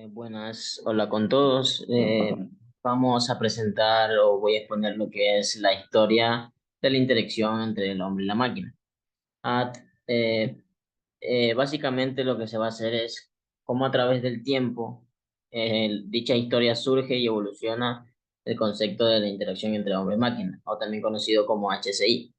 Buenas, hola con todos. Vamos a presentar o voy a exponer lo que es la historia de la interacción entre el hombre y la máquina. Ah, eh, Básicamente lo que se va a hacer es cómo a través del tiempo dicha historia surge y evoluciona el concepto de la interacción entre hombre y máquina, o también conocido como HCI.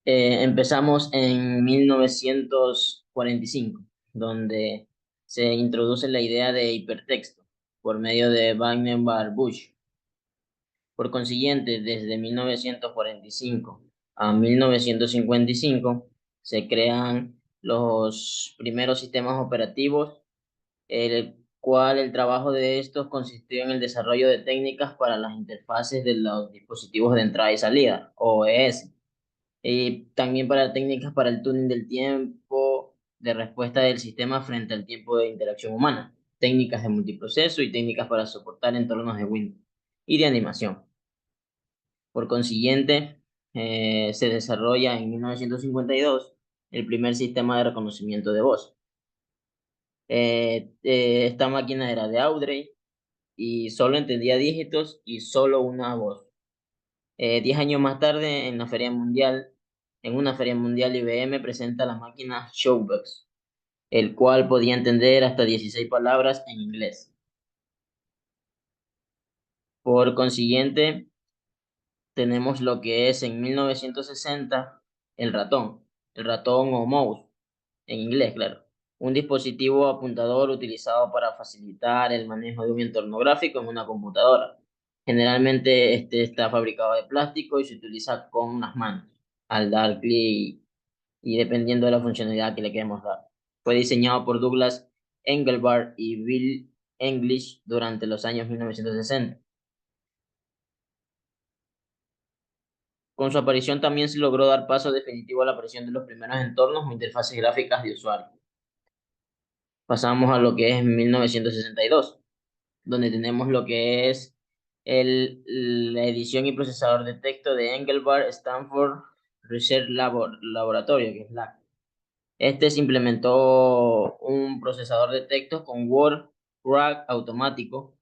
Empezamos en 1945, donde se introduce la idea de hipertexto por medio de Vannevar Bush. Por consiguiente, desde 1945 a 1955 se crean los primeros sistemas operativos, el cual el trabajo de estos consistió en el desarrollo de técnicas para las interfaces de los dispositivos de entrada y salida, OES, y también para técnicas para el tuning del tiempo de respuesta del sistema frente al tiempo de interacción humana, técnicas de multiproceso y técnicas para soportar entornos de Windows y de animación. Por consiguiente, se desarrolla en 1952 el primer sistema de reconocimiento de voz. Esta máquina era de Audrey y solo entendía dígitos y solo una voz. 10 años más tarde, en una feria mundial, IBM presenta la máquina Showbox, el cual podía entender hasta 16 palabras en inglés. Por consiguiente, tenemos lo que es en 1960 el ratón o mouse, en inglés, claro. Un dispositivo apuntador utilizado para facilitar el manejo de un entorno gráfico en una computadora. Generalmente este está fabricado de plástico y se utiliza con las manos al dar clic y dependiendo de la funcionalidad que le queremos dar. Fue diseñado por Douglas Engelbart y Bill English durante los años 1960. Con su aparición también se logró dar paso definitivo a la aparición de los primeros entornos o interfaces gráficas de usuario. Pasamos a lo que es 1962, donde tenemos lo que es la edición y procesador de texto de Engelbart Stanford Research Laboratorio, que es la. Este se implementó un procesador de textos con Word Rack automático,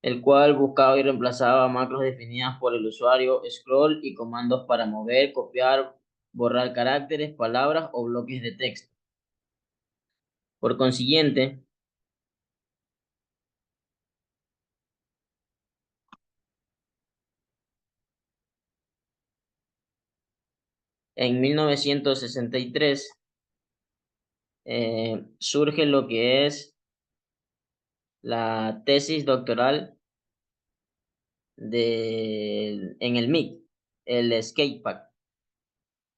el cual buscaba y reemplazaba macros definidas por el usuario, scroll y comandos para mover, copiar, borrar caracteres, palabras o bloques de texto. Por consiguiente, en 1963 surge lo que es la tesis doctoral en el MIC, el ScapePack.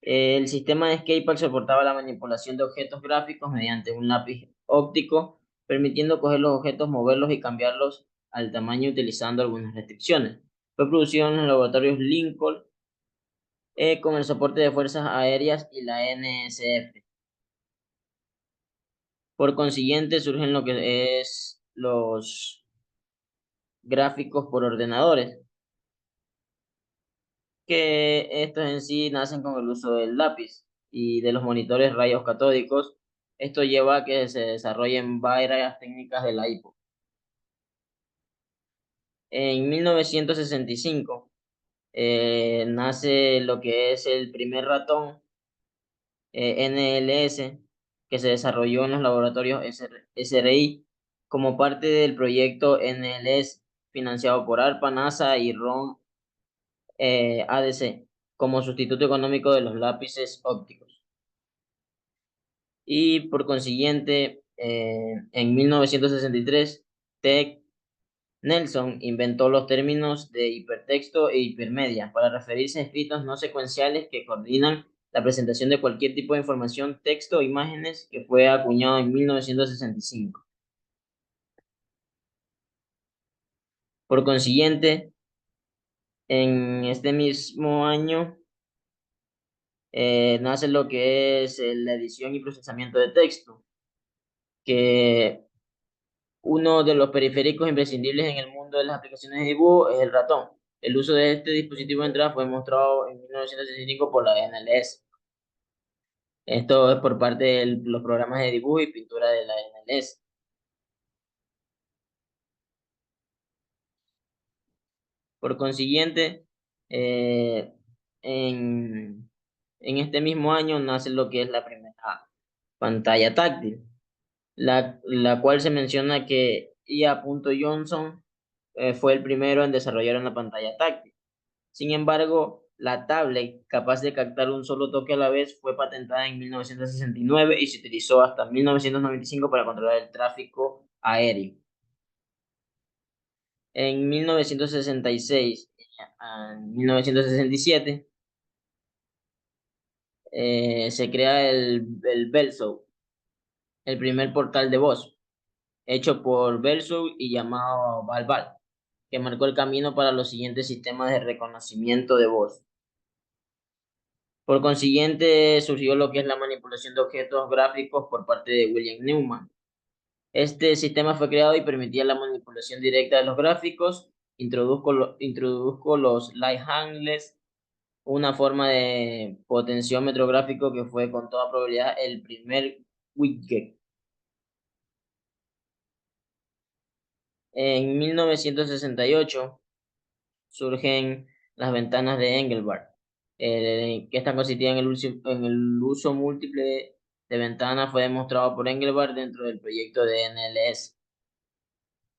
El sistema de ScapePack soportaba la manipulación de objetos gráficos mediante un lápiz óptico, permitiendo coger los objetos, moverlos y cambiarlos al tamaño utilizando algunas restricciones. Fue producido en los laboratorios Lincoln con el soporte de Fuerzas Aéreas y la NSF. Por consiguiente, surgen lo que es los gráficos por ordenadores, que estos en sí nacen con el uso del lápiz y de los monitores rayos catódicos. Esto lleva a que se desarrollen varias técnicas de la hipo. En 1965 nace lo que es el primer ratón NLS que se desarrolló en los laboratorios SRI como parte del proyecto NLS financiado por ARPA, NASA y RON ADC como sustituto económico de los lápices ópticos. Y por consiguiente, en 1963, Ted Nelson inventó los términos de hipertexto e hipermedia para referirse a escritos no secuenciales que coordinan la presentación de cualquier tipo de información, texto o imágenes, que fue acuñado en 1965. Por consiguiente, en este mismo año nace lo que es la edición y procesamiento de texto, que uno de los periféricos imprescindibles en el mundo de las aplicaciones de dibujo es el ratón. El uso de este dispositivo de entrada fue mostrado en 1965 por la NLS. Esto es por parte de los programas de dibujo y pintura de la NLS. Por consiguiente, eh, en este mismo año nace lo que es la primera pantalla táctil, la cual se menciona que IA. Johnson fue el primero en desarrollar una pantalla táctil. Sin embargo, la tablet, capaz de captar un solo toque a la vez, fue patentada en 1969 y se utilizó hasta 1995 para controlar el tráfico aéreo. En 1966 a 1967 se crea el Verso, el primer portal de voz, hecho por Verso y llamado Balbal, que marcó el camino para los siguientes sistemas de reconocimiento de voz. Por consiguiente, surgió lo que es la manipulación de objetos gráficos por parte de William Newman. Este sistema fue creado y permitía la manipulación directa de los gráficos. Introdujo los light handlers, una forma de potenciómetro gráfico que fue con toda probabilidad el primer widget. En 1968 surgen las ventanas de Engelbart, que están constituidas en el uso múltiple de ventanas fue demostrado por Engelbart dentro del proyecto de NLS.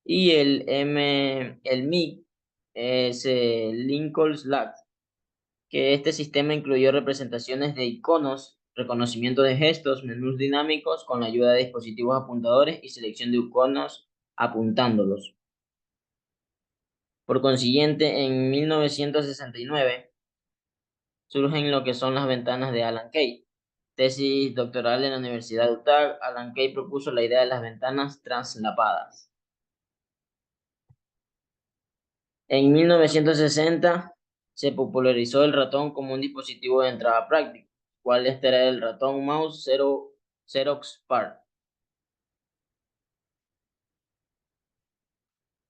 Y el MIG es Lincoln's Lag, que este sistema incluyó representaciones de iconos, reconocimiento de gestos, menús dinámicos con la ayuda de dispositivos apuntadores y selección de iconos apuntándolos. Por consiguiente, en 1969 surgen lo que son las ventanas de Alan Kay. Tesis doctoral en la Universidad de Utah, Alan Kay propuso la idea de las ventanas translapadas. En 1960 se popularizó el ratón como un dispositivo de entrada práctico, cual este era el ratón mouse Xerox PARC.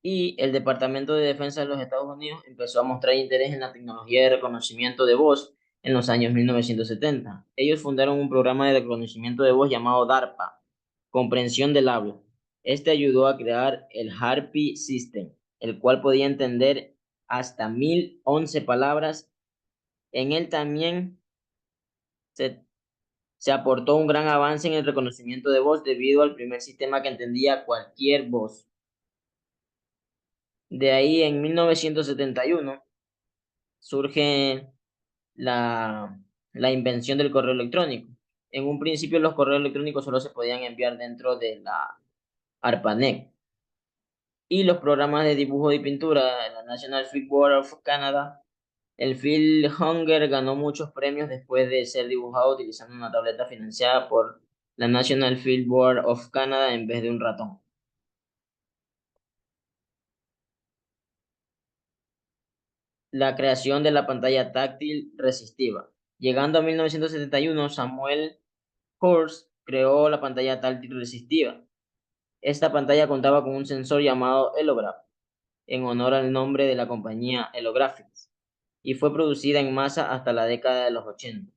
Y el Departamento de Defensa de los Estados Unidos empezó a mostrar interés en la tecnología de reconocimiento de voz en los años 1970. Ellos fundaron un programa de reconocimiento de voz llamado DARPA, comprensión del habla. Este ayudó a crear el Harpy System, el cual podía entender hasta 1011 palabras. En él también se, se aportó un gran avance en el reconocimiento de voz debido al primer sistema que entendía cualquier voz. De ahí, en 1971, surge la invención del correo electrónico. En un principio, los correos electrónicos solo se podían enviar dentro de la ARPANET. Y los programas de dibujo y pintura, la National Film Board of Canada, el Phil Hunger ganó muchos premios después de ser dibujado utilizando una tableta financiada por la National Film Board of Canada en vez de un ratón. La creación de la pantalla táctil resistiva. Llegando a 1971, Samuel Horst creó la pantalla táctil resistiva. Esta pantalla contaba con un sensor llamado Elograph, en honor al nombre de la compañía Elographics, y fue producida en masa hasta la década de los 80.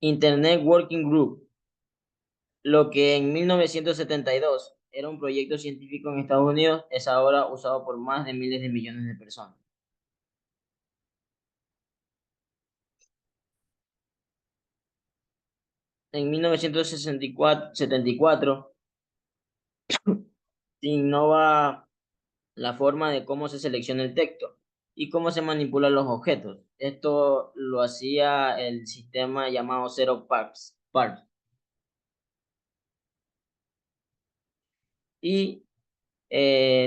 Internet Working Group, lo que en 1972 era un proyecto científico en Estados Unidos, es ahora usado por más de miles de millones de personas. En 1974 se innova la forma de cómo se selecciona el texto y cómo se manipulan los objetos. Esto lo hacía el sistema llamado Zero Parse. Y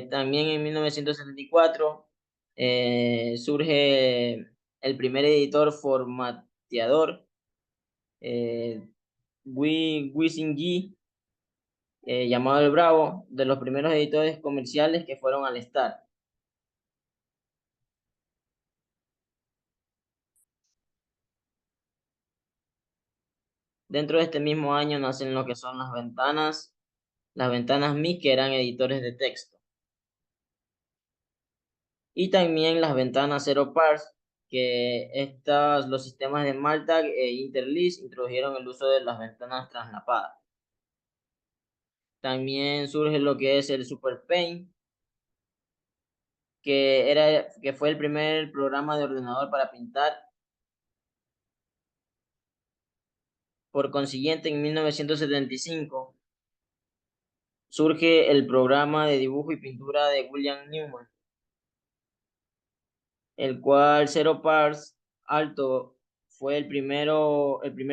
también en 1974 surge el primer editor formateador, eh, Wisin llamado El Bravo, de los primeros editores comerciales que fueron al Star. Dentro de este mismo año nacen lo que son las ventanas MIC, que eran editores de texto, y también las ventanas Zero Parse, que los sistemas de Maltag e Interlist introdujeron el uso de las ventanas traslapadas. También surge lo que es el Super Paint, que fue el primer programa de ordenador para pintar. Por consiguiente, en 1975 surge el programa de dibujo y pintura de William Newman, el cual Zero Parse Alto fue el primer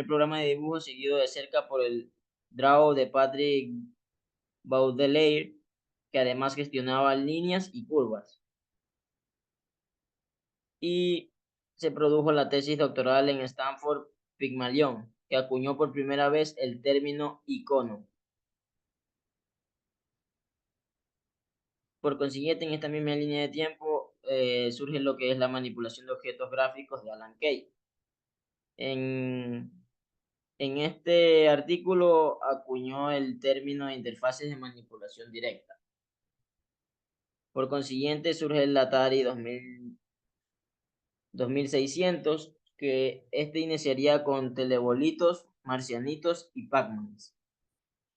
programa de dibujo seguido de cerca por el Draw de Patrick Baudelaire, que además gestionaba líneas y curvas. Y se produjo la tesis doctoral en Stanford Pygmalion, que acuñó por primera vez el término icono. Por consiguiente, en esta misma línea de tiempo surge lo que es la manipulación de objetos gráficos de Alan Kay. En, en este artículo acuñó el término de interfaces de manipulación directa. Por consiguiente, surge el Atari 2600, que este iniciaría con telebolitos, marcianitos y Pac-Mans,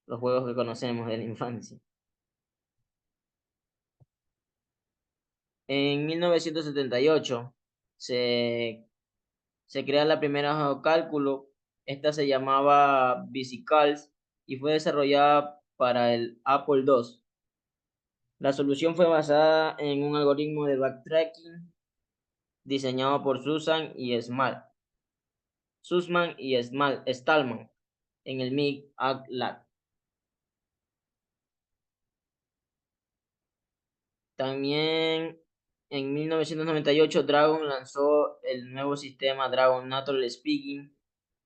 los juegos que conocemos de la infancia. En 1978 se crea la primera hoja de cálculo. Esta se llamaba VisiCalc y fue desarrollada para el Apple II. La solución fue basada en un algoritmo de backtracking diseñado por Sussman y Stallman en el MIG Lab. También en 1998 Dragon lanzó el nuevo sistema Dragon Natural Speaking,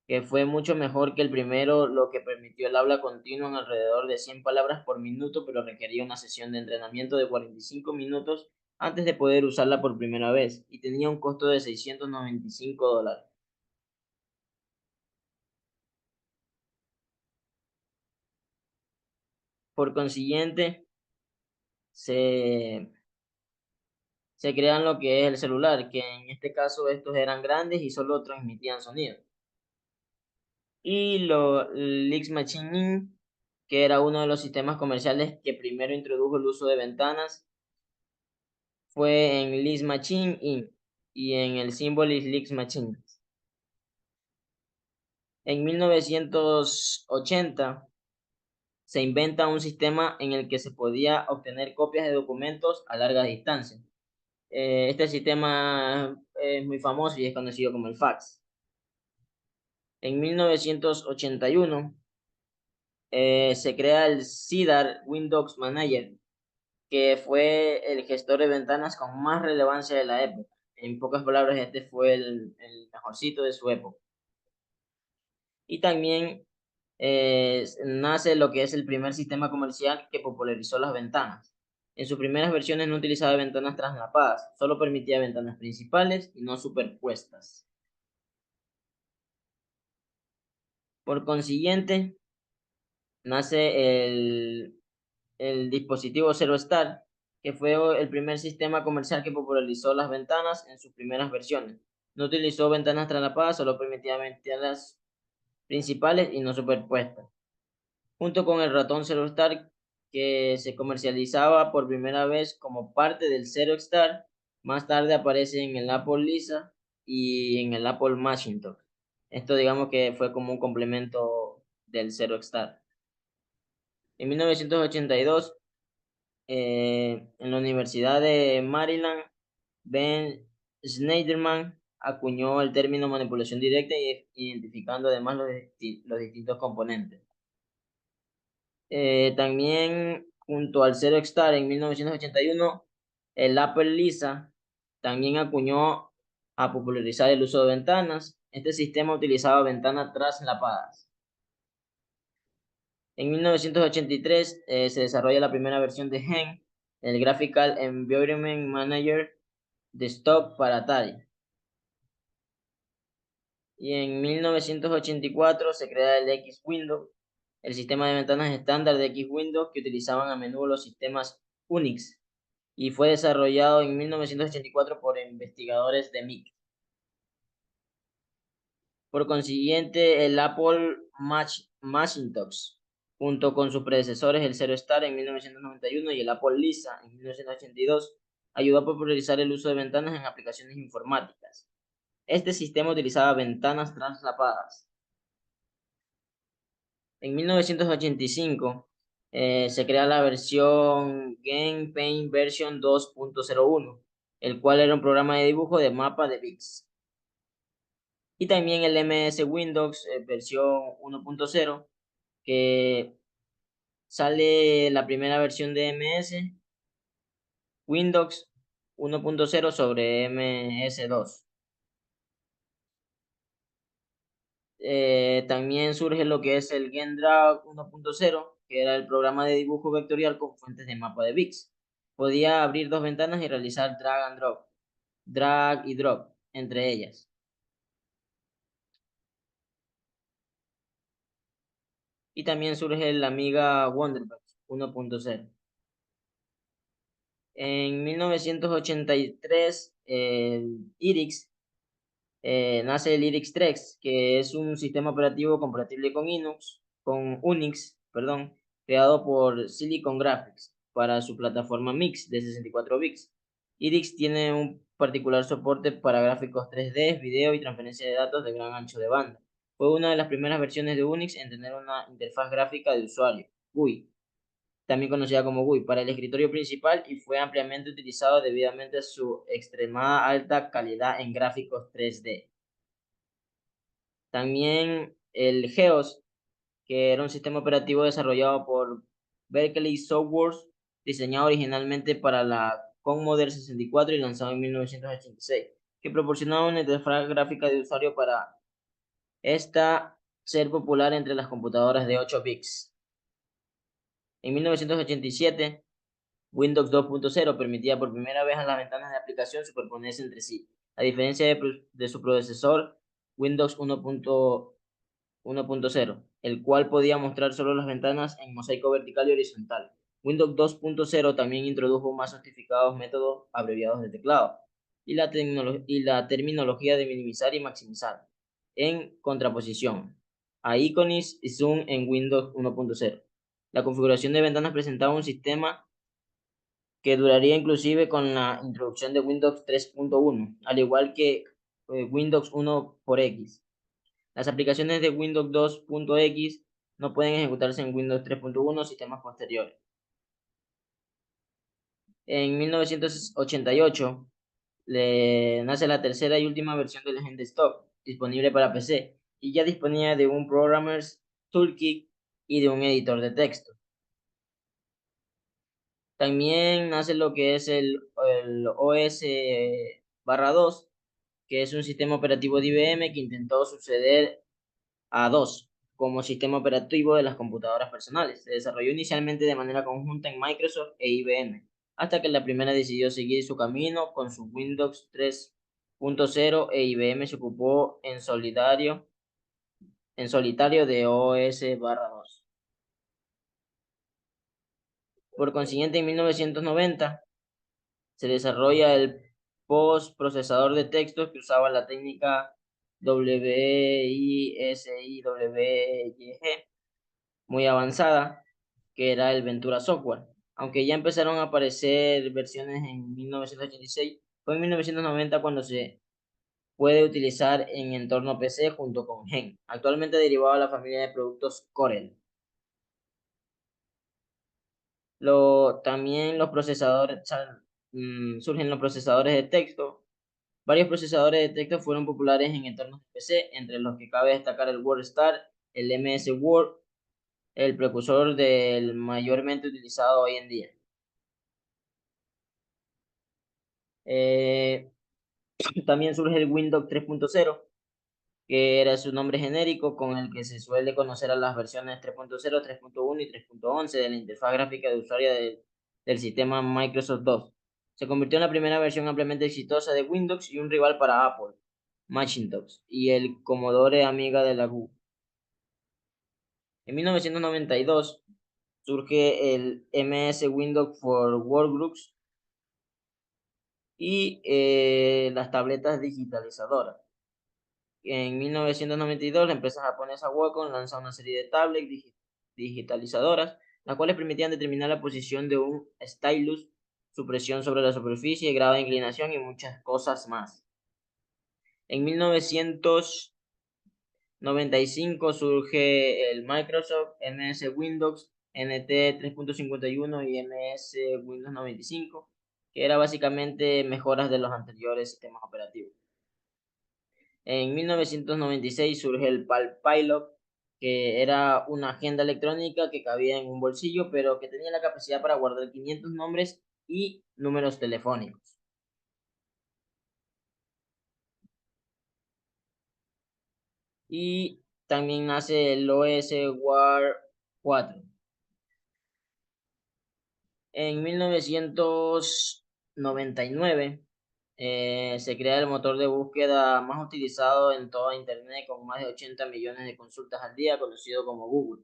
que fue mucho mejor que el primero, lo que permitió el habla continua en alrededor de 100 palabras por minuto, pero requería una sesión de entrenamiento de 45 minutos antes de poder usarla por primera vez, y tenía un costo de $695. Por consiguiente, se, se crean lo que es el celular, que en este caso estos eran grandes y solo transmitían sonido. Y Lix Machine Inc., que era uno de los sistemas comerciales que primero introdujo el uso de ventanas, fue en Lix Machine Inc. y en el símbolo Lix Machine. En 1980 se inventa un sistema en el que se podía obtener copias de documentos a larga distancia. Este sistema es muy famoso y es conocido como el fax. En 1981 se crea el CIDAR Windows Manager, que fue el gestor de ventanas con más relevancia de la época. En pocas palabras, este fue el mejorcito de su época. Y también nace lo que es el primer sistema comercial que popularizó las ventanas. En sus primeras versiones no utilizaba ventanas traslapadas, solo permitía ventanas principales y no superpuestas. Por consiguiente, nace el dispositivo Zero Star, que fue el primer sistema comercial que popularizó las ventanas en sus primeras versiones. No utilizó ventanas traslapadas, solo permitía ventanas principales y no superpuestas. Junto con el ratón Zero Star, que se comercializaba por primera vez como parte del Zero Star, más tarde aparece en el Apple Lisa y en el Apple Macintosh. Esto digamos que fue como un complemento del Zero Star. En 1982, en la Universidad de Maryland, Ben Schneiderman acuñó el término manipulación directa, identificando además los distintos componentes. También junto al Zero Star en 1981, el Apple Lisa también acuñó a popularizar el uso de ventanas. Este sistema utilizaba ventanas traslapadas. En 1983 se desarrolla la primera versión de GEN, el Graphical Environment Manager Desktop para Atari. Y en 1984 se crea el X-Window, el sistema de ventanas estándar de X-Window que utilizaban a menudo los sistemas Unix, y fue desarrollado en 1984 por investigadores de MIT. Por consiguiente, el Apple Macintosh, junto con sus predecesores el Zero Star en 1991 y el Apple Lisa en 1982, ayudó a popularizar el uso de ventanas en aplicaciones informáticas. Este sistema utilizaba ventanas traslapadas. En 1985 se crea la versión GamePaint Version 2.01, el cual era un programa de dibujo de mapa de bits. Y también el MS Windows versión 1.0, que sale la primera versión de MS Windows 1.0 sobre MS2. También surge lo que es el GenDraw 1.0, que era el programa de dibujo vectorial con fuentes de mapa de bits. Podía abrir dos ventanas y realizar drag and drop, drag y drop entre ellas. Y también surge el Amiga Wonderbox 1.0. En 1983, el IRIX nace el IRIX 3, que es un sistema operativo compatible con Unix, perdón, creado por Silicon Graphics para su plataforma Mix de 64 bits. IRIX tiene un particular soporte para gráficos 3D, video y transferencia de datos de gran ancho de banda. Fue una de las primeras versiones de Unix en tener una interfaz gráfica de usuario, GUI, también conocida como GUI, para el escritorio principal y fue ampliamente utilizado debidamente a su extremada alta calidad en gráficos 3D. También el GEOS, que era un sistema operativo desarrollado por Berkeley Softworks, diseñado originalmente para la Commodore 64 y lanzado en 1986, que proporcionaba una interfaz gráfica de usuario para esta ser popular entre las computadoras de 8 bits. En 1987, Windows 2.0 permitía por primera vez a las ventanas de aplicación superponerse entre sí, a diferencia de su predecesor Windows 1.0, el cual podía mostrar solo las ventanas en mosaico vertical y horizontal. Windows 2.0 también introdujo más sofisticados métodos abreviados de teclado y la terminología de minimizar y maximizar, en contraposición a Iconis y Zoom en Windows 1.0. La configuración de ventanas presentaba un sistema que duraría inclusive con la introducción de Windows 3.1, al igual que Windows 1 por X. Las aplicaciones de Windows 2.x no pueden ejecutarse en Windows 3.1 o sistemas posteriores. En 1988 nace la tercera y última versión del Gen Desktop, disponible para PC, y ya disponía de un Programmer's Toolkit y de un editor de texto. También nace lo que es el OS/2, que es un sistema operativo de IBM que intentó suceder a DOS como sistema operativo de las computadoras personales. Se desarrolló inicialmente de manera conjunta en Microsoft e IBM, hasta que la primera decidió seguir su camino con su Windows 3.0 e IBM se ocupó en solitario de OS/2. Por consiguiente, en 1990 se desarrolla el postprocesador de textos que usaba la técnica WISIWYG muy avanzada, que era el Ventura Software. Aunque ya empezaron a aparecer versiones en 1986, fue en 1990 cuando se puede utilizar en entorno PC junto con Gen, actualmente derivado de la familia de productos Corel. También surgen los procesadores de texto. Varios procesadores de texto fueron populares en entornos de PC, entre los que cabe destacar el WordStar, el MS Word, el precursor del mayormente utilizado hoy en día. Eh, También surge el Windows 3.0, que era su nombre genérico con el que se suele conocer a las versiones 3.0, 3.1 y 3.11 de la interfaz gráfica de usuario del sistema Microsoft 2. Se convirtió en la primera versión ampliamente exitosa de Windows y un rival para Apple, Macintosh y el Commodore Amiga de la GU. En 1992 surge el MS Windows for Workgroups y las tabletas digitalizadoras. En 1992, la empresa japonesa Wacom lanza una serie de tablets digitales digitalizadoras, las cuales permitían determinar la posición de un stylus, su presión sobre la superficie, grado de inclinación y muchas cosas más. En 1995 surge el Microsoft MS Windows NT 3.51 y MS Windows 95, que era básicamente mejoras de los anteriores sistemas operativos. En 1996 surge el Palm Pilot, que era una agenda electrónica que cabía en un bolsillo, pero que tenía la capacidad para guardar 500 nombres y números telefónicos. Y también nace el OS War 4. En 1999 se crea el motor de búsqueda más utilizado en toda Internet, con más de 80 millones de consultas al día, conocido como Google.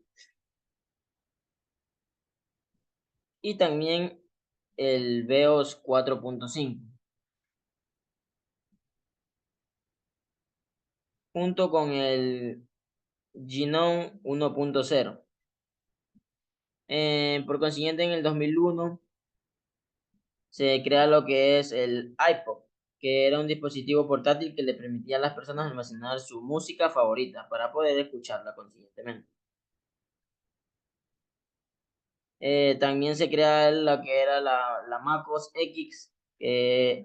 Y también el BEOS 4.5, junto con el Genome 1.0. Por consiguiente, en el 2001 se crea lo que es el iPod, que era un dispositivo portátil que le permitía a las personas almacenar su música favorita para poder escucharla consiguientemente. También se crea lo que era la Mac OS X,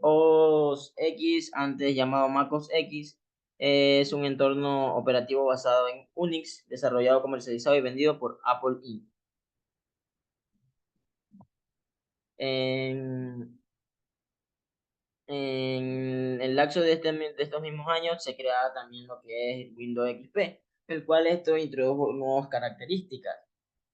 OS X, antes llamado Mac OS X. Es un entorno operativo basado en Unix, desarrollado, comercializado y vendido por Apple Inc. En, en el lapso de estos mismos años se crea también lo que es Windows XP, el cual esto introdujo nuevas características,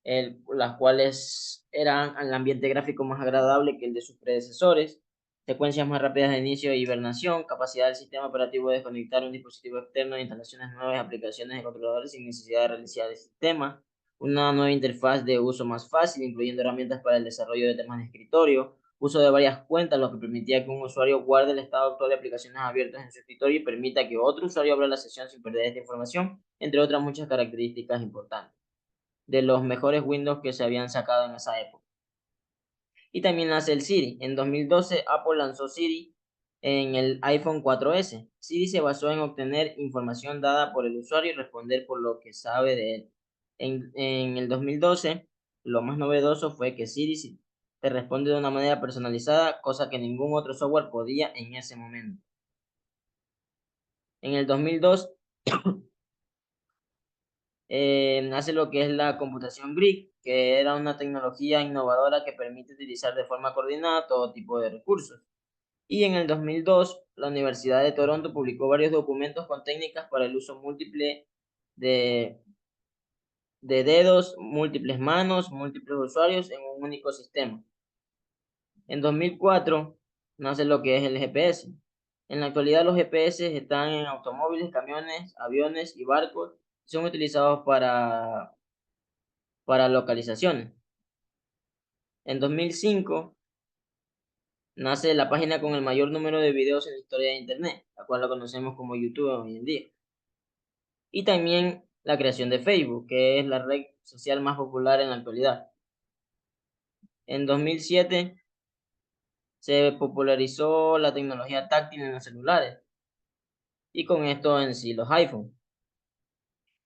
las cuales eran el ambiente gráfico más agradable que el de sus predecesores, secuencias más rápidas de inicio e hibernación, capacidad del sistema operativo de desconectar un dispositivo externo, instalaciones nuevas, aplicaciones de controladores sin necesidad de reiniciar el sistema, una nueva interfaz de uso más fácil, incluyendo herramientas para el desarrollo de temas de escritorio, uso de varias cuentas, lo que permitía que un usuario guarde el estado actual de aplicaciones abiertas en su escritorio y permita que otro usuario abra la sesión sin perder esta información, entre otras muchas características importantes de los mejores Windows que se habían sacado en esa época. Y también nace el Siri. En 2012 Apple lanzó Siri en el iPhone 4S. Siri se basó en obtener información dada por el usuario y responder por lo que sabe de él. En el 2012, lo más novedoso fue que Siri te responde de una manera personalizada, cosa que ningún otro software podía en ese momento. En el 2002 nace lo que es la computación grid, que era una tecnología innovadora que permite utilizar de forma coordinada todo tipo de recursos. Y en el 2002, la Universidad de Toronto publicó varios documentos con técnicas para el uso múltiple de, de dedos, múltiples manos, múltiples usuarios en un único sistema. En 2004 nace lo que es el GPS. En la actualidad los GPS están en automóviles, camiones, aviones y barcos y son utilizados para localizaciones. En 2005 nace la página con el mayor número de videos en la historia de Internet, la cual la conocemos como YouTube hoy en día. Y también la creación de Facebook, que es la red social más popular en la actualidad. En 2007 se popularizó la tecnología táctil en los celulares, y con esto en sí los iPhone,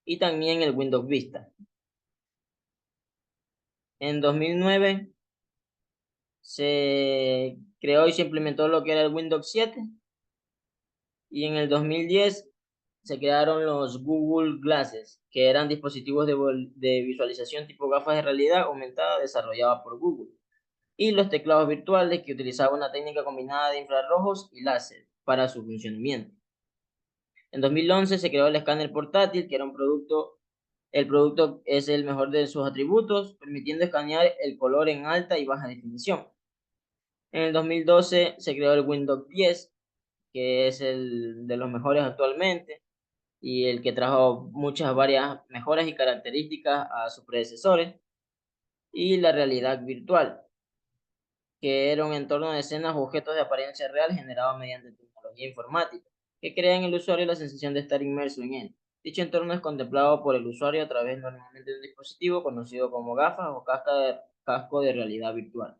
y también el Windows Vista. En 2009 se creó y se implementó lo que era el Windows 7, y en el 2010 se crearon los Google Glasses, que eran dispositivos de visualización tipo gafas de realidad aumentada desarrolladas por Google, y los teclados virtuales, que utilizaban una técnica combinada de infrarrojos y láser para su funcionamiento. En 2011 se creó el escáner portátil, que era el producto es el mejor de sus atributos, permitiendo escanear el color en alta y baja definición. En el 2012 se creó el Windows 10, que es el de los mejores actualmente y el que trajo varias mejoras y características a sus predecesores, y la realidad virtual, que era un entorno de escenas o objetos de apariencia real generado mediante tecnología informática, que crea en el usuario la sensación de estar inmerso en él. Dicho entorno es contemplado por el usuario a través normalmente de un dispositivo conocido como gafas o casco de realidad virtual.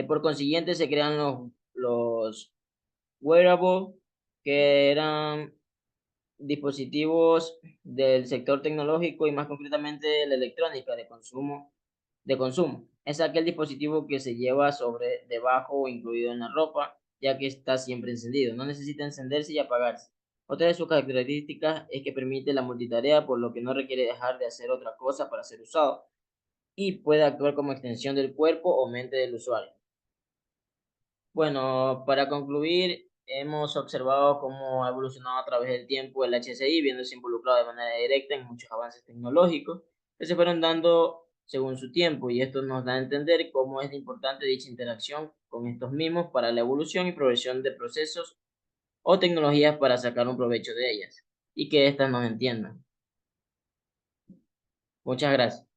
Por consiguiente, se crean los wearables, que eran dispositivos del sector tecnológico y más concretamente de la electrónica de consumo. Es aquel dispositivo que se lleva sobre, debajo o incluido en la ropa, ya que está siempre encendido. No necesita encenderse y apagarse. Otra de sus características es que permite la multitarea, por lo que no requiere dejar de hacer otra cosa para ser usado y puede actuar como extensión del cuerpo o mente del usuario. Bueno, para concluir, hemos observado cómo ha evolucionado a través del tiempo el HCI, viéndose involucrado de manera directa en muchos avances tecnológicos que se fueron dando según su tiempo, y esto nos da a entender cómo es importante dicha interacción con estos mismos para la evolución y progresión de procesos o tecnologías para sacar un provecho de ellas y que éstas nos entiendan. Muchas gracias.